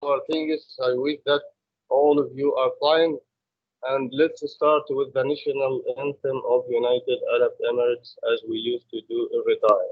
our things. I wish that all of you are fine. And let's start with the national anthem of United Arab Emirates as we used to do every time.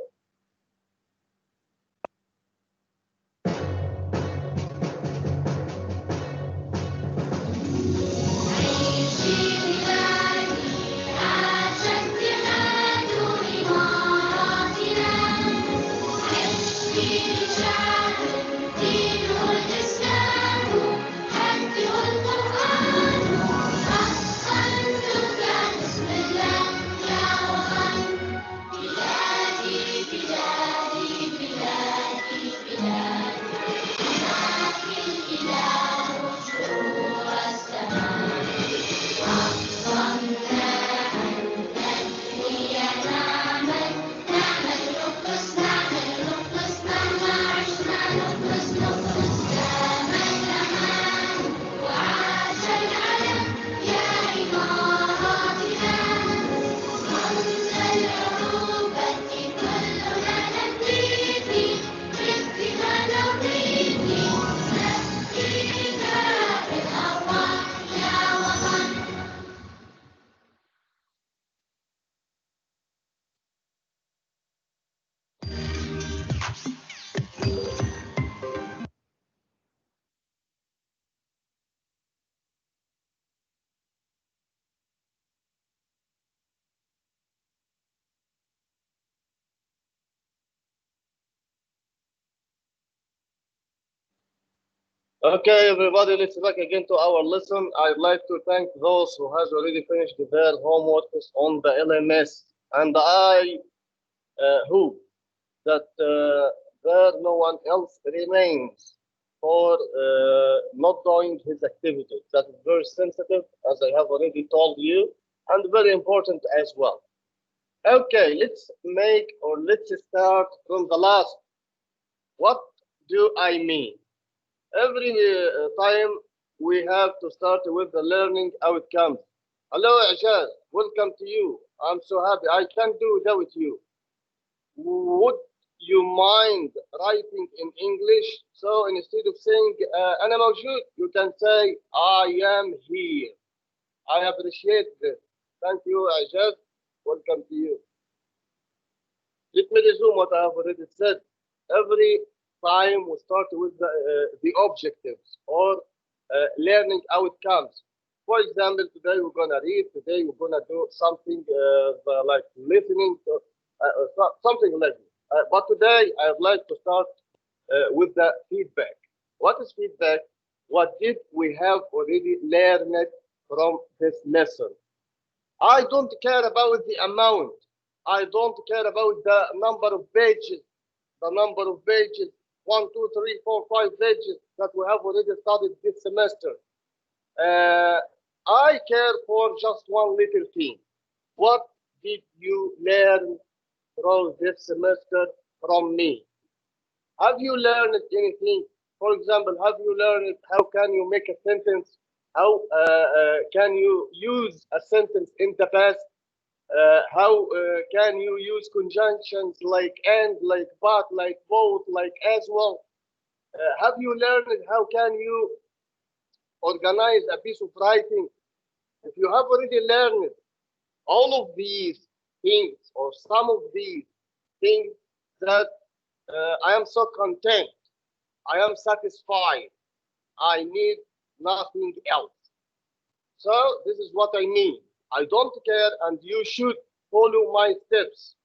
Okay, everybody, let's back again to our lesson. I'd like to thank those who has already finished their homework on the LMS, and I hope that there no one else remains for not doing his activities. That is very sensitive, as I have already told you, and very important as well. Okay, let's start from the last. What do I mean? Every time we have to start with the learning outcomes. Hello, Ajaz. Welcome to you. I'm so happy. I can do without you. Would you mind writing in English? So instead of saying أنا موجود, you can say I am here. I appreciate this. Thank you, Ajaz. Welcome to you. Let me resume what I have already said. Every time we start with the objectives or learning outcomes. For example, today we're going to read, today we're going to do something like listening, to, something like this. But today I'd like to start with the feedback. What is feedback? What did we have already learned from this lesson? I don't care about the amount. I don't care about the number of pages, one, two, three, four, 5 pages that we have already studied this semester. Uh, I care for just one little thing. What did you learn from this semester from me? Have you learned anything? For example, have you learned how can you make a sentence? How can you use a sentence in the past? How can you use conjunctions like and, like but, like both, like as well? Have you learned how can you organize a piece of writing? If you have already learned all of these things or some of these things, that I am so content, I am satisfied, I need nothing else. So this is what I mean. I don't care, and you should follow my steps.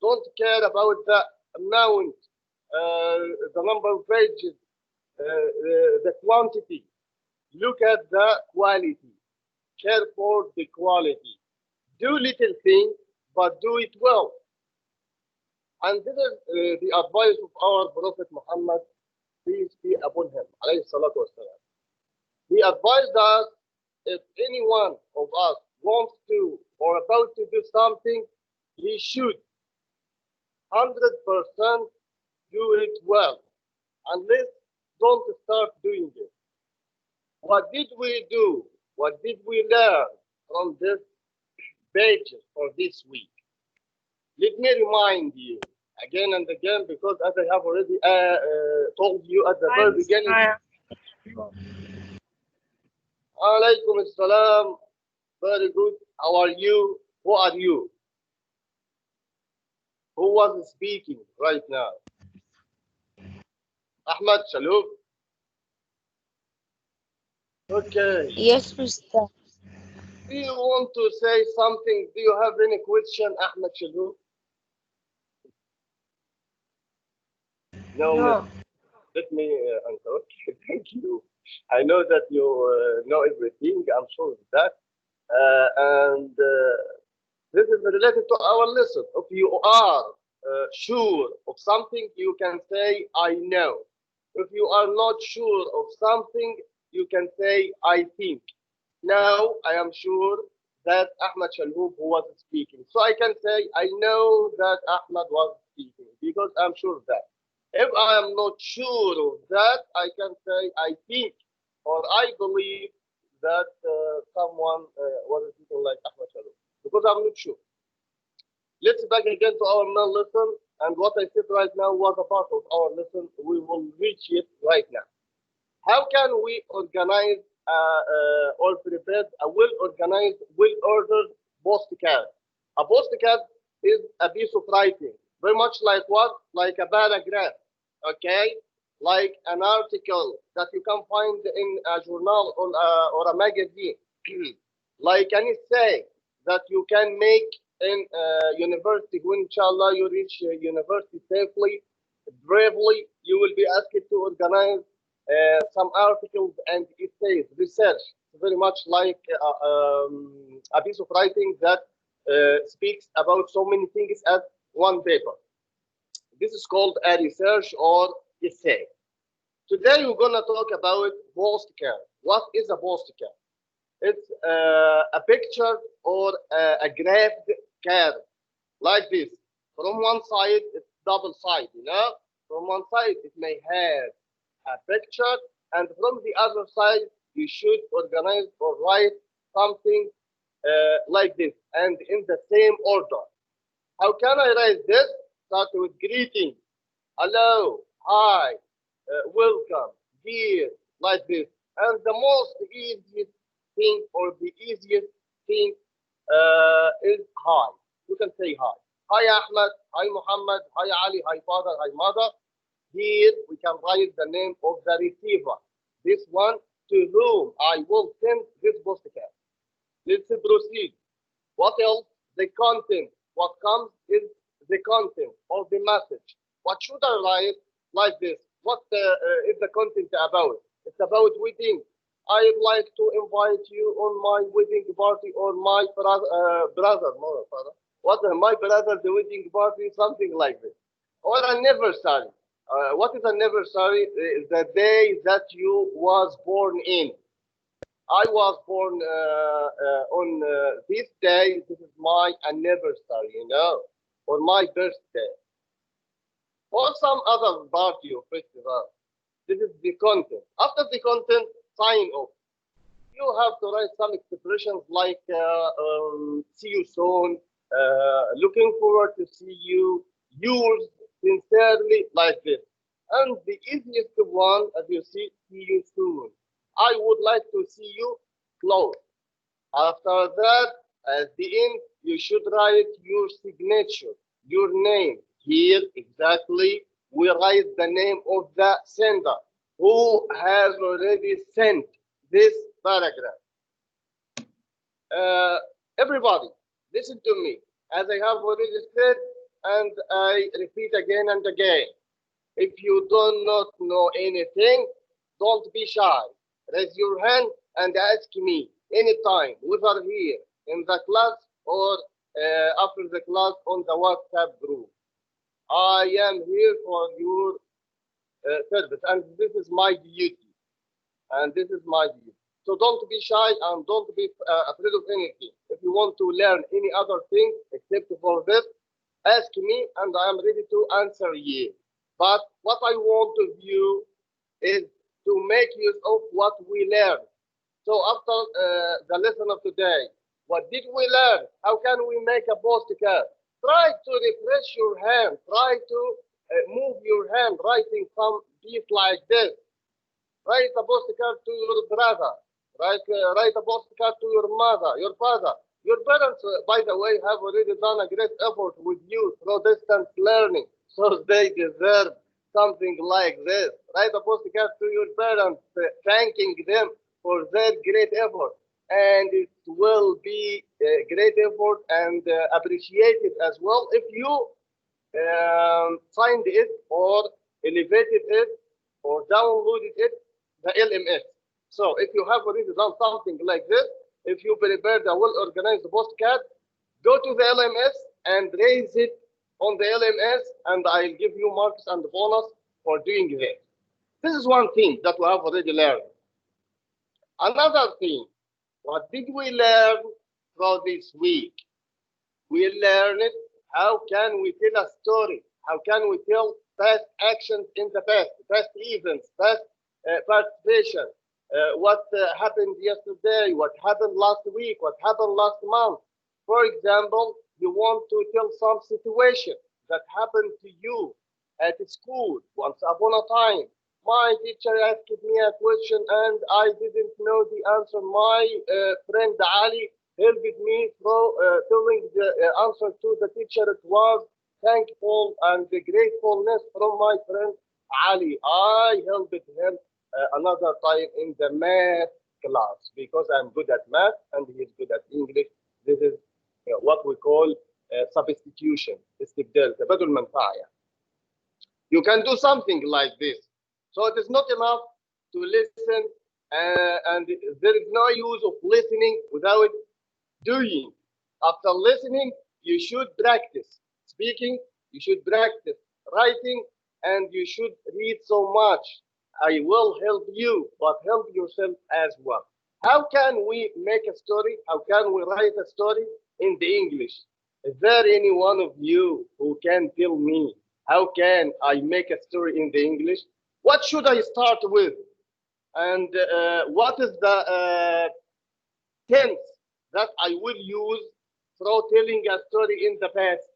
Don't care about the amount, the number of pages, the quantity. Look at the quality. Care for the quality. Do little things, but do it well. And this is the advice of our Prophet Muhammad, peace be upon him, alayhi salatu wasalam. He advised us if any one of us wants to or about to do something, he should 100% do it well. Unless don't start doing it. What did we do? What did we learn from this pages for this week? Let me remind you again and again, because as I have already told you at the very I'm beginning, sorry. Alaikum assalam. Very good. How are you? Who are you? Who was speaking right now? Ahmad Shalom. Okay. Yes, Mr. Do you want to say something? Do you have any question, Ahmad Shalom? No. No. Let me answer. Okay, thank you. I know that you know everything. I'm sure of that. And this is related to our lesson. If you are sure of something, you can say, I know. If you are not sure of something, you can say, I think. Now, I am sure that Ahmad Shalhoub who was speaking. So I can say, I know that Ahmad was speaking because I'm sure of that. If I am not sure of that, I can say, I think or I believe that someone was speaking like Ahmad Shalhoub because I'm not sure. Let's back again to our main lesson. And what I said right now was a part of our lesson. We will reach it right now. How can we organize or prepare a well-organized, well-ordered postcard? A postcard is a piece of writing, very much like what? Like a paragraph, okay? Like an article that you can find in a journal or a magazine, like an essay that you can make in university. When inshallah you reach university safely, bravely, you will be asked to organize some articles and essays, research, very much like a piece of writing that speaks about so many things at one paper. This is called a research or essay. Today we're gonna talk about postcard. What is a postcard? It's a picture or a graphed card like this. From one side, it's double side, you know. From one side, it may have a picture, and from the other side, you should organize or write something like this, and in the same order. How can I write this? Start with greeting. Hello, hi, welcome, dear, like this. And the most easiest thing or the easiest thing is hi. You can say hi. Hi Ahmed, hi Muhammad, hi Ali, hi father, hi mother. Here we can write the name of the receiver. This one to whom I will send this postcard. Let's proceed. What else? The content. What comes is the content of the message. What should I write like this? What is the content about? It's about wedding. I'd like to invite you on my wedding party or my brother, no, father. What my brother the wedding party, something like this, or anniversary. What is anniversary? The day that you was born in. I was born on this day. This is my anniversary, you know, or my birthday, or some other party or festival. This is the content. After the content, sign off. You have to write some expressions like see you soon, looking forward to see you, yours sincerely, like this. And the easiest one, as you see you soon. I would like to see you close. After that, at the end, you should write your signature, your name. Here, exactly, we write the name of the sender who has already sent this paragraph. Uh, Everybody, listen to me. As I have already said, and I repeat again and again, if you do not know anything, don't be shy. Raise your hand and ask me anytime, whether here in the class or after the class on the WhatsApp group. I am here for your service, and this is my duty. And this is my view. So don't be shy and don't be afraid of anything. If you want to learn any other thing except for this, ask me and I am ready to answer you. But what I want to view is to make use of what we learned. So after the lesson of today, what did we learn? How can we make a postcard? Try to refresh your hand. Try to move your hand, writing some piece like this. Write a postcard to your brother. Write a postcard to your mother, your father. Your parents, by the way, have already done a great effort with you through distance learning, so they deserve something like this. Write a postcard to your parents, thanking them for their great effort, and it will be a great effort and appreciated as well if you signed it or elevated it or downloaded it, the LMS. So if you have already done something like this, if you prepared a well-organized postcard, go to the LMS and raise it on the LMS, and I'll give you marks and bonus for doing this. This is one thing that we have already learned. Another thing, what did we learn throughout this week? We learned how can we tell a story? How can we tell past actions in the past events, past participation, what happened yesterday, what happened last week, what happened last month. For example, you want to tell some situation that happened to you at school once upon a time. My teacher asked me a question and I didn't know the answer. My friend Ali helped me through telling the answer to the teacher. It was thankful and the gratefulness from my friend Ali. I helped him another time in the math class because I'm good at math and he's good at English. This is what we call substitution. استبدال تبادل منفعة. You can do something like this. So it is not enough to listen, and there is no use of listening without doing. After listening, you should practice speaking, you should practice writing, and you should read so much. I will help you, but help yourself as well. How can we make a story? How can we write a story in the English? Is there any one of you who can tell me how can I make a story in the English? What should I start with? And what is the tense that I will use through telling a story in the past?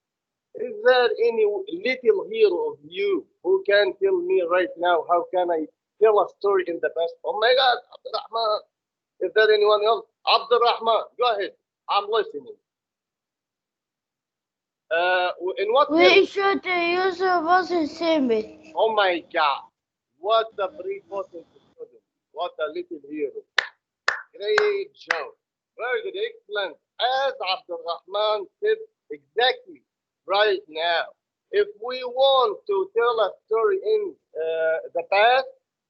Is there any little hero of you who can tell me right now how can I tell a story in the past? Oh my God, Abdurrahman. Is there anyone else? Abdurrahman, go ahead. I'm listening. In what We tense? should use a past simple. Oh my God. What a prepotent student. What a little hero. Great job. Very good, excellent. As Abdul Rahman said exactly right now, if we want to tell a story in the past,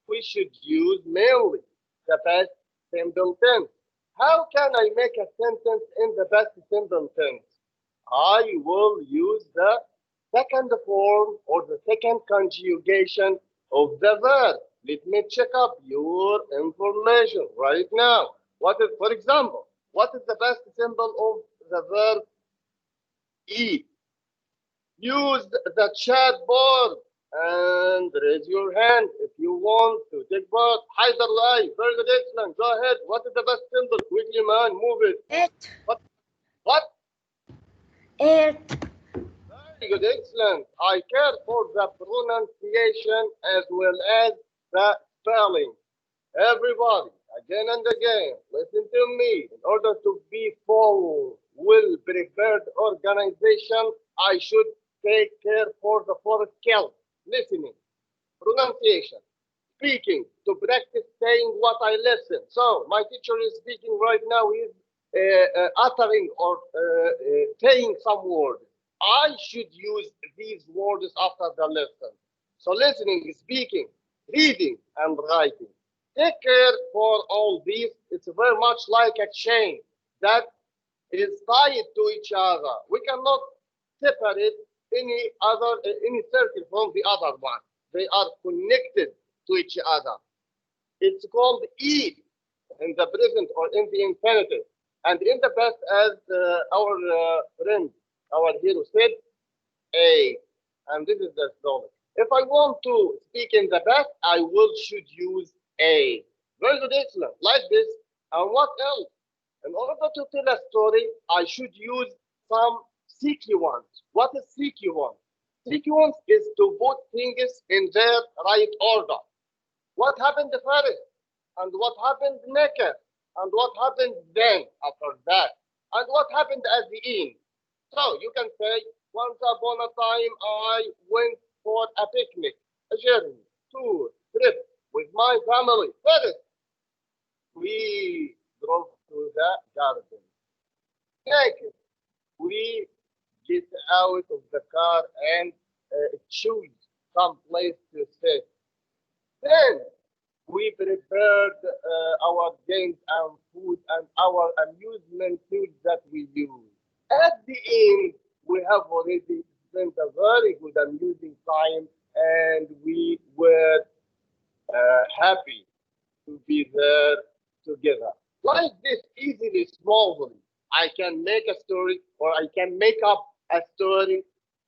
we should use mainly the past simple tense. How can I make a sentence in the past simple tense? I will use the second form or the second conjugation of the verb. Let me check up your information right now. What is, for example, what is the best symbol of the verb eat? Use the chat board and raise your hand if you want to take part. Haider Lai, very good, excellent. Go ahead. What is the best symbol? Quickly, man, move it. It. What? What? It. Very good, excellent. I care for the pronunciation as well as the spelling. Everybody, again and again, listen to me. In order to be full, well-prepared organization, I should take care for the four skills. Listening, pronunciation, speaking, to practice saying what I listen. So my teacher is speaking right now. He's uttering or saying some words. I should use these words after the lesson. So listening, speaking, reading, and writing. Take care for all these. It's very much like a chain that is tied to each other. We cannot separate any circle from the other one. They are connected to each other. It's called eat in the present or in the infinitive. And in the past, as our friend, our hero said, a. And this is the story. If I want to speak in the past, I will should use a. Very good, excellent. Like this. And what else? In order to tell a story, I should use some sequence. What is sequence? Sequence is to put things in their right order. What happened first? And what happened next? And what happened then after that? And what happened at the end? So you can say, once upon a time I went for a picnic, a journey, tour, trip with my family. First, we drove to the garden. Second, we get out of the car and choose some place to sit. Then we prepared our games and food and our amusement tools that we use. At the end, we have already spent a very good amusing time and we were happy to be there together. Like this, easily, smallly, I can make a story or I can make up a story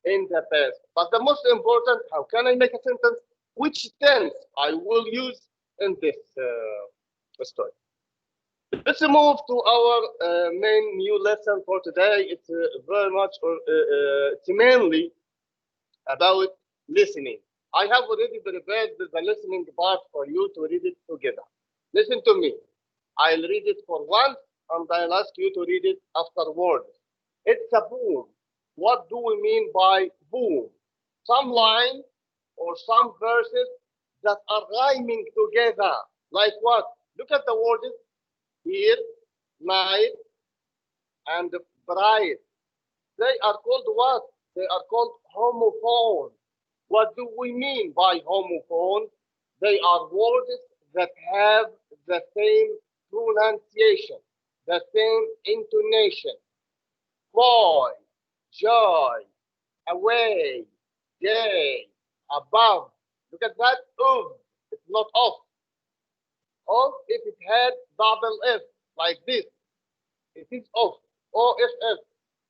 in the past. But the most important, how can I make a sentence? Which tense I will use in this story. Let's move to our main new lesson for today. It's very much, or it's mainly about listening. I have already prepared the listening part for you to read it together. Listen to me. I'll read it for once and I'll ask you to read it afterwards. It's a boom. What do we mean by boom? Some lines or some verses that are rhyming together. Like what? Look at the words here, night and bright. They are called what? They are called homophones. What do we mean by homophones? They are words that have the same pronunciation, the same intonation. Boy, joy, away, day, above. Look at that. It's not off. Off if it had double F, like this. It is off. OFF.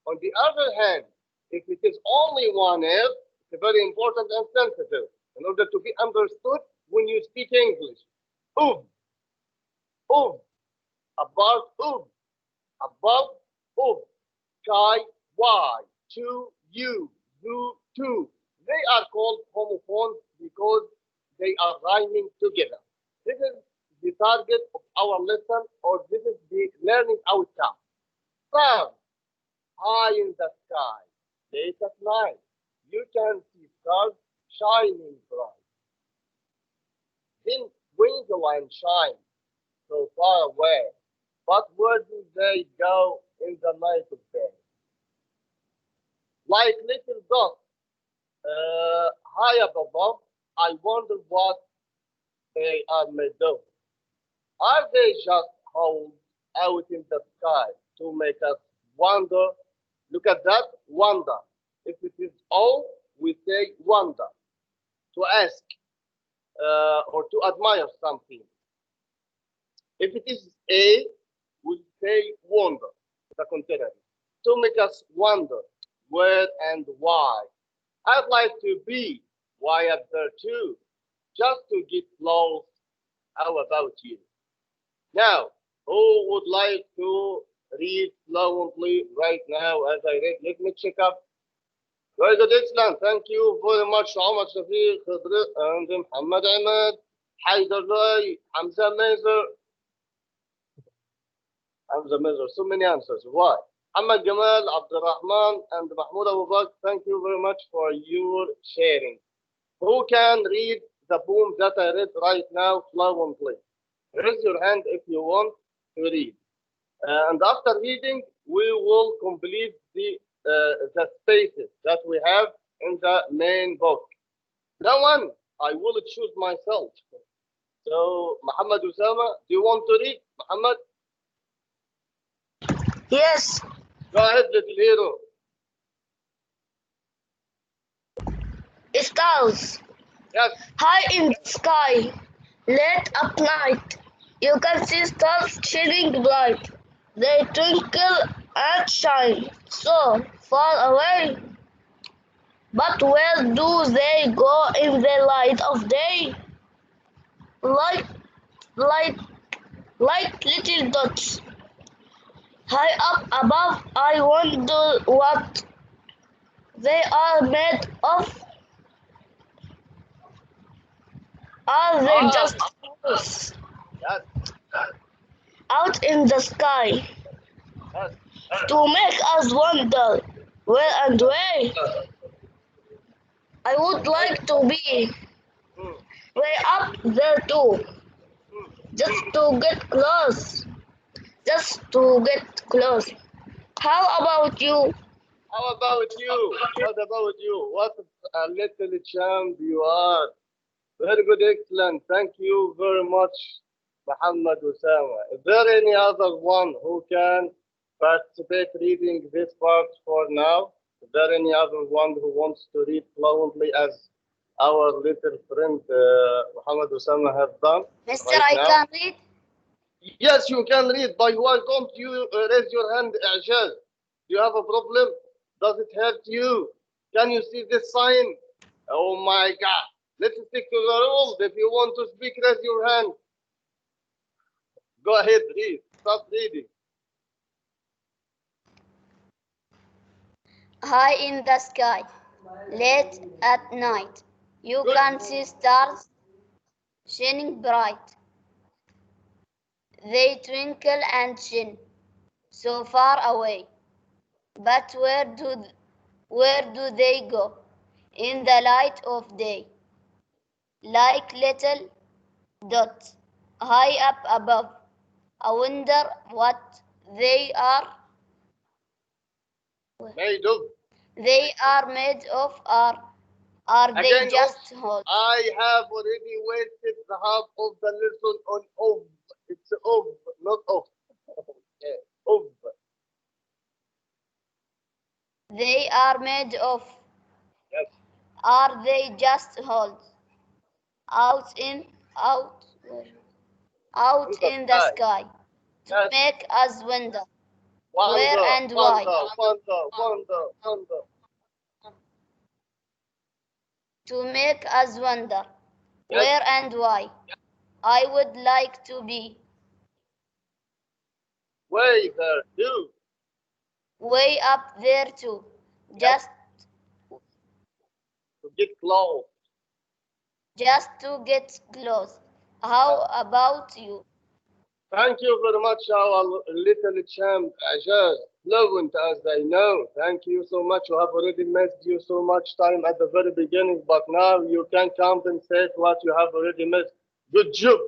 On the other hand, if it is only one F, it's very important and sensitive in order to be understood when you speak English. Ooh, ooh, above, ooh, above, ooh, sky, Y, to, you, to. They are called homophones because they are rhyming together. This is the target of our lesson, or this is the learning outcome. Clouds high in the sky, late at night, you can see stars shining bright. Then twinkle and shine so far away. But where do they go in the light of day? Like little dots high up above, I wonder what they are made of. Are they just holes out in the sky to make us wonder? Look at that, wonder. If it is O, we say wonder. To ask or to admire something. If it is A, we say wonder, the contrary. To make us wonder where and why. I'd like to be why up there too, just to get lost. How about you? Now, who would like to read fluently right now as I read? Let me check up. Very good, excellent. Thank you very much, Omar Shafiq, Khidri, and Muhammad Ahmed, Haider Rai, Hamza Mazer. Hamza Mazer, so many answers. Why? Ahmed Gamal, Abdurrahman, and Mahmoud Abu Bakr, thank you very much for your sharing. Who can read the poem that I read right now fluently? Raise your hand if you want to read. And after reading, we will complete the spaces that we have in the main book. No one, I will choose myself. So, Muhammad Usama, do you want to read? Muhammad? Yes. Go ahead, little hero. Stars. Yes. High in the sky, late at night, you can see stars shining bright. They twinkle and shine so far away. But where do they go in the light of day? Like, like, like little dots. High up above, I wonder what they are made of. Are they just close Yes. out in the sky Yes. to make us wonder where and where. I would like to be Mm, way up there too, mm. just to get close. Just to get close. How about you? How about you? What about you? What a little champ you are. Very good, excellent. Thank you very much, Muhammad Osama. Is there any other one who can participate reading this part for now? Is there any other one who wants to read fluently as our little friend Muhammad Osama has done Mister, right I now? can read. Yes, you can read. By welcome to you raise your hand, Ajaz. Do you have a problem? Does it hurt you? Can you see this sign? Oh my God. Let's stick to the rules. If you want to speak, raise your hand. Go ahead, read. Start reading. High in the sky, late at night, you Good. can see stars shining bright. They twinkle and shine so far away. But where do they go? In the light of day, like little dots high up above. I wonder what they are. Made of. They are made of. Are they Again, of. just holes? I have already wasted the half of the lesson on of. It's of, not of. Okay. Of. They are made of. Yes. Are they just holes out In the in the sky. sky to Yes. make us wonder where Wonder, and why? wonder, wonder, wonder, wonder. To make us wonder Yes. where and why? I would like to be Way there too. way up there too. Yes. Just To get close. just to get close. How about you? Thank you very much, our little champ, Ajaz. Fluent as I know. Thank you so much. We have already missed you so much time at the very beginning, but now you can compensate what you have already missed. Good job.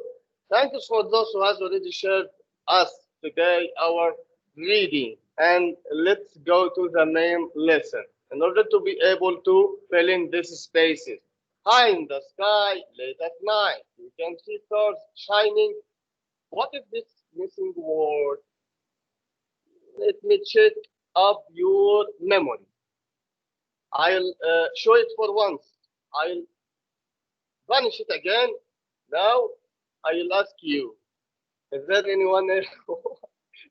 Thank you for those who has already shared us today our reading. And let's go to the main lesson. In order to be able to fill in these spaces. High in the sky, late at night, you can see stars shining. What is this missing word? Let me check up your memory. I'll show it for once. I'll vanish it again. Now I'll ask you, is there anyone else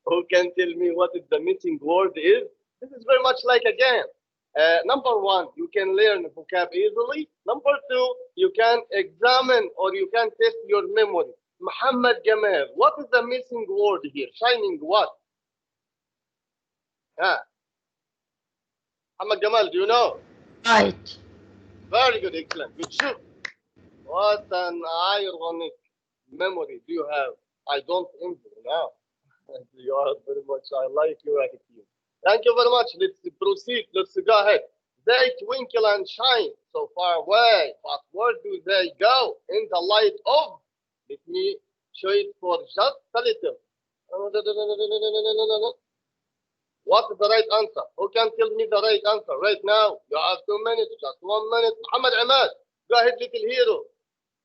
who can tell me what is the missing word is? This is very much like a game. Number one, you can learn vocab easily. Number two, you can examine or you can test your memory. Muhammad Gamal, what is the missing word here? Shining what? Ah, Muhammad Gamal, do you know? Right. Very good, excellent. Good job. What an ironic memory do you have? I don't envy you now. You are very much, I like your attitude. Thank you very much. Let's proceed. Let's go ahead. They twinkle and shine so far away, but where do they go? In the light of. Let me show it for just a little. What is the right answer? Who can tell me the right answer right now? You have 2 minutes, just 1 minute. Muhammad Ahmad, go ahead, little hero.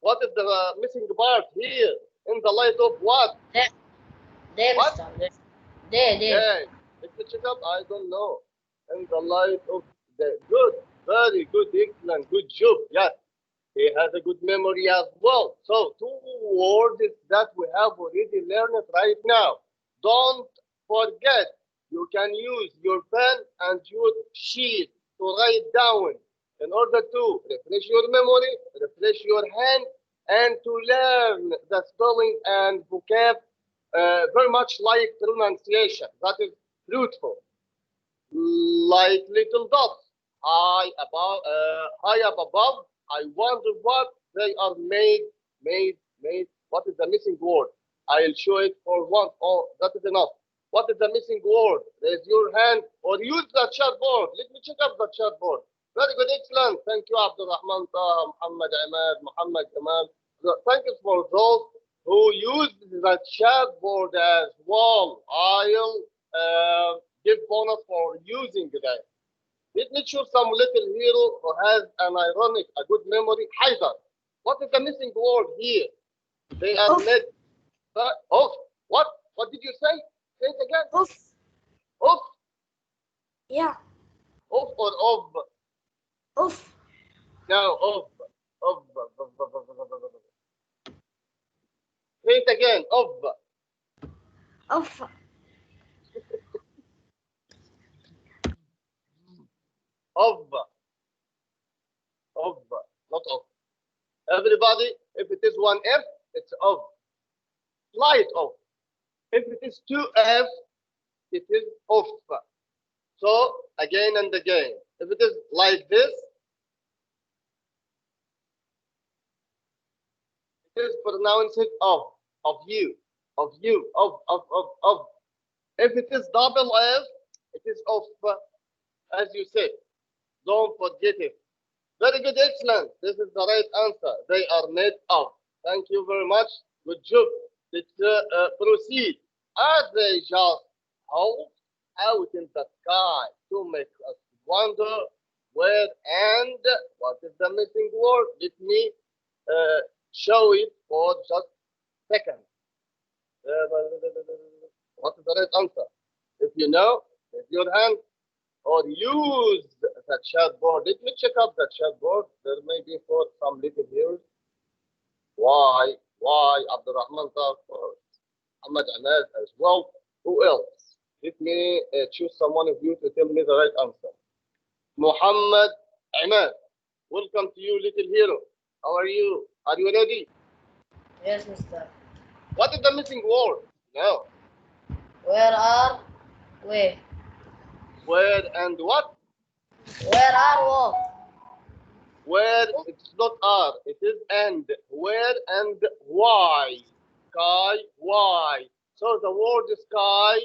What is the missing part here? In the light of what? There, What? star. There. Yeah, let me check up. I don't know. In the light of the good, very good, excellent, good job. Yes, he has a good memory as well. So, two words that we have already learned right now. Don't forget, you can use your pen and your sheet to write down in order to refresh your memory, refresh your hand, and to learn the spelling and vocab very much like pronunciation. That is fruitful, like little dots high up above. I wonder what they are made What is the missing word? I'll show it for one. Oh, that is enough. What is the missing word? Raise your hand or use the chat board. Let me check up the chat board. Very good, excellent. Thank you, Abdul Rahman Taha, Muhammad Ahmad, Muhammad Kamal. Thank you for those who use the chat board as well. I'll give bonus for using that. Let me choose some little hero who has an ironic, a good memory. Haidar. What is the missing word here? They are Oof. made. Off. What? What did you say? Say it again. Oof. Off. Yeah. Off or of? Oof. No, of. Of. Say it again. Of. Oof. Of. Of. Not of. Everybody, if it is one F, it's of. Light of. If it is two F, it is off. So again and again. If it is like this, it is pronounced of you, of you, of. If it is double F, it is off, as you said. Don't forget it. Very good, excellent. This is the right answer. They are made of. Thank you very much. Good job. Let's proceed. Are they just out in the sky to make us wonder where and what is the missing word? Let me show it for just a second. What is the right answer? If you know, raise your hand or use the chat board. Let me check up the chat board. There may be for some little views. Why Abdurrahman Taq or Ahmad Ahmad as well? Who else? Let me choose someone of you to tell me the right answer. Muhammad Ahmad. Welcome to you, little hero. How are you? Are you ready? Yes, mister. What is the missing word? No. Where? Where and what? Where are what? Where it's not are, it is and. Where and why? Sky, why? So the word sky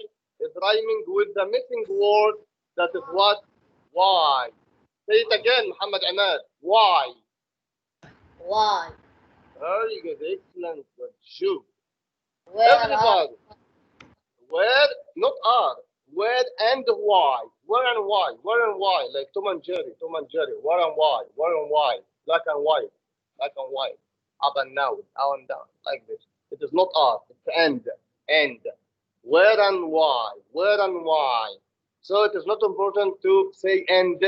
is rhyming with the missing word that is what? Why? Say it again, Muhammad Ahmad. Why? Why? Very good, excellent, good job. Where are? Everybody, where, not are, where and why? Where and why? Where and why? Like Tom and Jerry, Tom and Jerry. Where and why? Where and why? Black and white, black and white. Up and down, down and down, like this. It is not are, it's and. Where and why? Where and why? So it is not important to say and.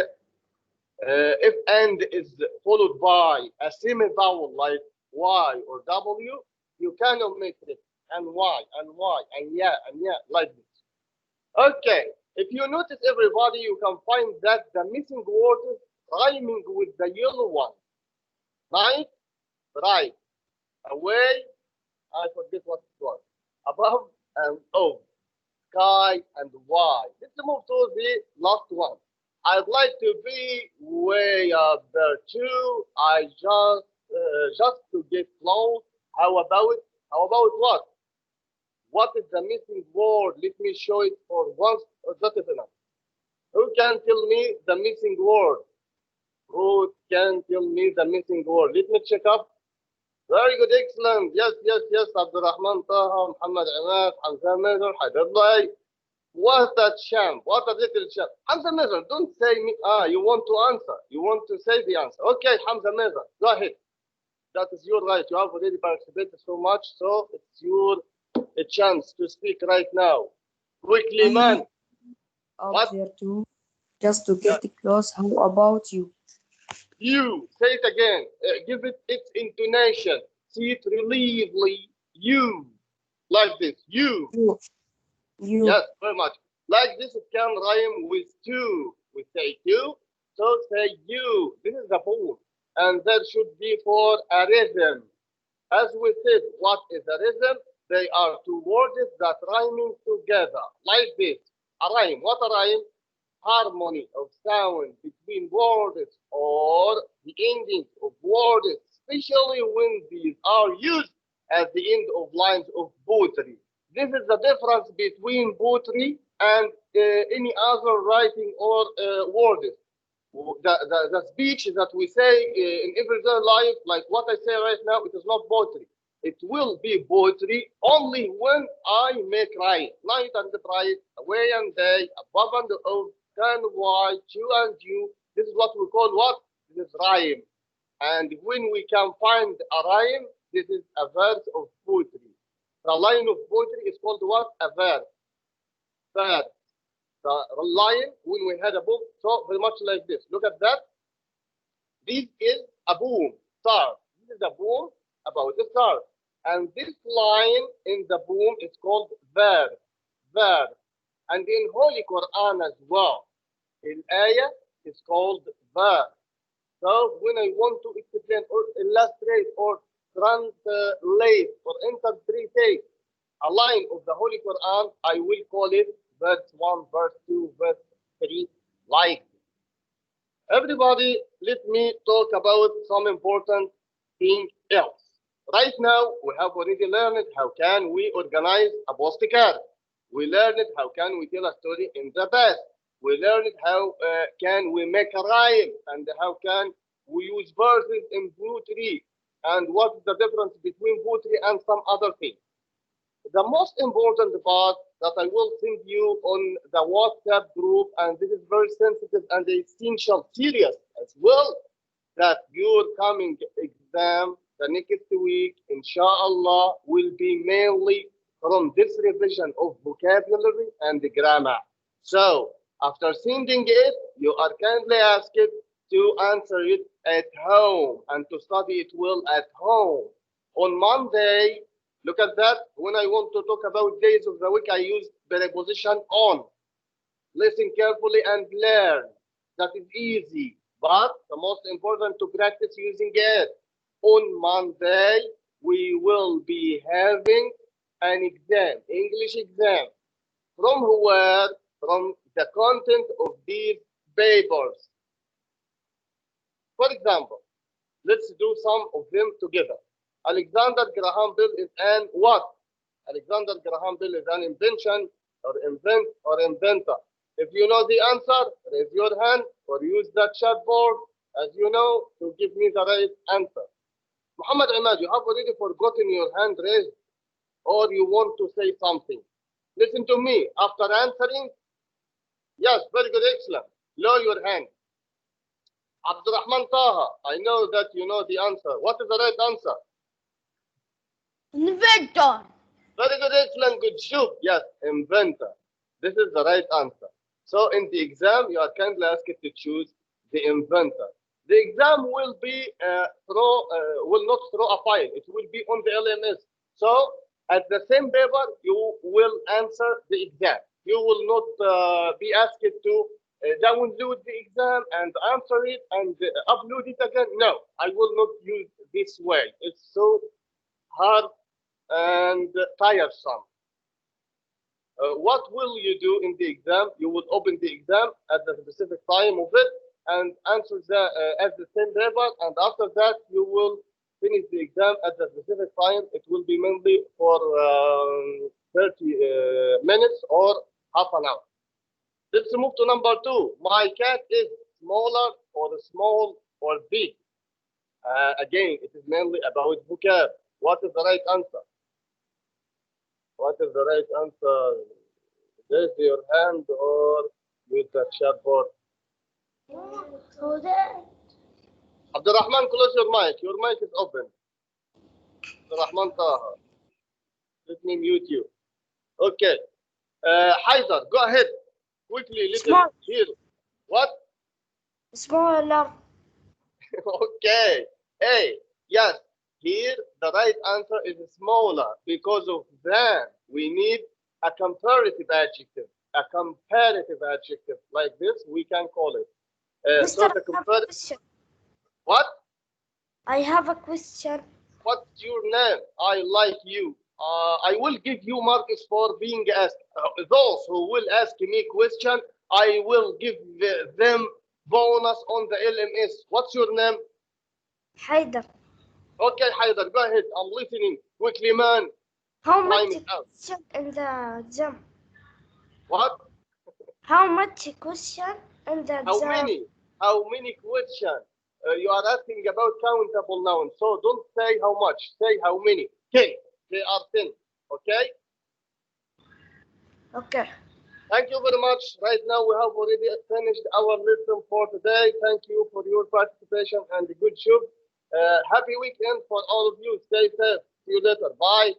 If and is followed by a semi-vowel like Y or W, you can omit it. And Y, and yeah, like this. Okay, if you notice, everybody, you can find that the missing word is rhyming with the yellow one. Night, bright, away, I forget what it was. Above and over, sky and why. Let's move to the last one. I'd like to be way up there too. I just to get close. How about it? How about what? What is the missing word? Let me show it for once. That is enough. Who can tell me the missing word? Who can tell me the missing word? Let me check up. Very good, excellent. Yes. Abdurrahman Taha, Muhammad Ahmad, Hamza Mazur, Habiblai. What a champ. What a little champ. Hamza Mazur, don't say me. You want to answer. You want to say the answer. Okay, Hamza Mazur, go ahead. That is your right. You have already participated so much, so it's your chance to speak right now. Quickly, man. Up What? there too, just to get close. How about you? You. Say it again. Give it its intonation. See it relievely. You. Like this. You. You. Yes, very much. Like this, it can rhyme with two. We say you, so say you. This is the form. And that should be for a rhythm. As we said, what is a rhythm? They are two words that rhyming together. Like this. A rhyme. What a rhyme? Harmony of sound between words or the ending of words, especially when these are used at the end of lines of poetry. This is the difference between poetry and any other writing or words. The speech that we say in everyday life, like what I say right now, it is not poetry. It will be poetry only when I make rhyme. Night and bright, away and day, above and below, can, why, you and you. This is what we call what? This is rhyme. And when we can find a rhyme, this is a verse of poetry. The line of poetry is called what? A verse. Verse. The line, when we had a book, so very much like this. Look at that. This is a poem, star. This is a poem about the star. And this line in the poem is called verse. Verse. And in Holy Quran as well, in ayah is called verse. So when I want to explain or illustrate or translate or interpret a line of the Holy Quran, I will call it verse 1, verse 2, verse 3, like this. Everybody, let me talk about some important thing else. Right now, we have already learned how can we organize a postcard. We learned how can we tell a story in the past. We learned how can we make a rhyme and how can we use verses in poetry and what is the difference between poetry and some other things. The most important part that I will send you on the WhatsApp group, and this is very sensitive and essential, serious as well, that your coming exam the next week, inshallah, will be mainly from this revision of vocabulary and the grammar. So, after sending it, you are kindly asked to answer it at home and to study it well at home. On Monday, look at that. When I want to talk about days of the week, I use preposition on. Listen carefully and learn. That is easy, but the most important to practice using it. On Monday, we will be having an exam, English exam. From where? From the content of these papers. For example, let's do some of them together. Alexander Graham Bell is an what? Alexander Graham Bell is an invention or inventor. If you know the answer, raise your hand or use the chat board, as you know, to give me the right answer. Muhammad Ahmad, you have already forgotten your hand raised or you want to say something. Listen to me. After answering, yes, very good, excellent. Lower your hand. Abdurrahman Taha, I know that you know the answer. What is the right answer? Inventor. Very good, excellent, good job. Yes, inventor. This is the right answer. So in the exam, you are kindly asked to choose the inventor. The exam will be will not throw a file. It will be on the LMS. So at the same paper, you will answer the exam. You will not be asked to download the exam and answer it and upload it again. No, I will not use this way. It's so hard and tiresome. What will you do in the exam? You will open the exam at the specific time of it and answer at the same paper, and after that you will finish the exam at the specific time. It will be mainly for 30 minutes or half an hour. Let's move to number 2. My cat is smaller or small or big. Again, it is mainly about vocab. What is the right answer? What is the right answer? Raise your hand or use the chat board. Abdurrahman, close your mic. Your mic is open. Abdurrahman Taha. Let me mute you. Okay. Haidar, go ahead. Quickly, little here. What? Smaller. Okay. Hey, yes. Here, the right answer is smaller because of than. We need a comparative adjective. A comparative adjective like this, we can call it. So the question. What? I have a question. What's your name? I like you. I will give you marks for being asked. Those who will ask me question, I will give them bonus on the LMS. What's your name? Haider. Okay, Haidar, go ahead. I'm listening. Quickly, man. How Time much is out. question in the exam? What? How much question in the How exam? many? How many questions? You are asking about countable nouns. So don't say how much. Say how many. 10. They are 10. Okay? Okay. Thank you very much. Right now we have already finished our lesson for today. Thank you for your participation and good job. Happy weekend for all of you. Stay safe. See you later. Bye.